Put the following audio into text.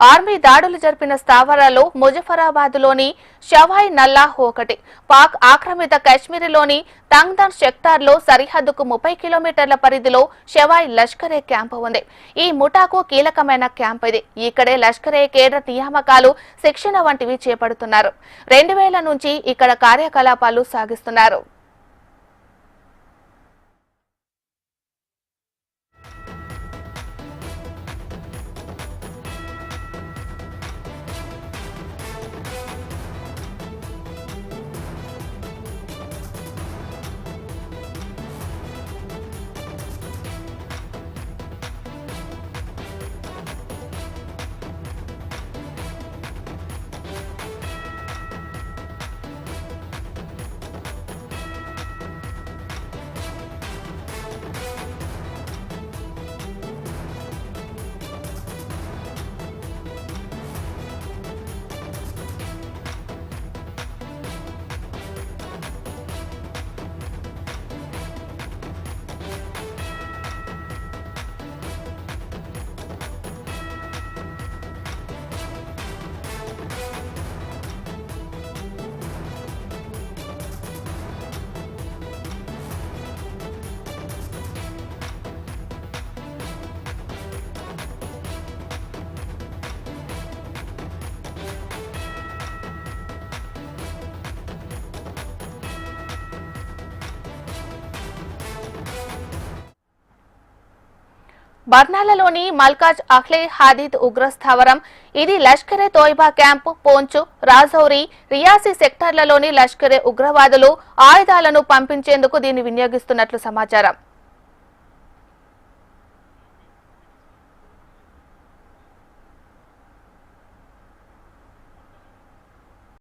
Army దాడులు జరిపిన స్థావరాల్లో ముజఫరాబాద్లోని షవాయ్ నల్లాహ్ ఒకటి. పాక్ ఆక్రమిత కశ్మీర్లోని తంగ్దన్ సెక్టార్లో సరిహద్దుకు 30 కిలోమీటర్ల పరిధిలో షవాయ్ లష్కరే క్యాంపు ఉంది. ఈ ముఠాకు కీలకమైన క్యాంప్ ఇది. ఇక్కడే లష్కరే కేడర్ నియామకాలు, శిక్షణ వంటివి చేపడుతున్నారు. 2000 నుంచి ఇక్కడ కార్యకలాపాలు సాగిస్తున్నారు. బర్నాలలోని మల్కాజ్ అహ్లే హాదీద్ ఉగ్రస్థావరం ఇది. లష్కరే తోయిబా క్యాంపు, పోంచు, రాజౌరి, రియాసీ సెక్టార్లలోని లష్కరే ఉగ్రవాదులు ఆయుధాలను పంపించేందుకు దీన్ని వినియోగిస్తున్నట్లు సమాచారం.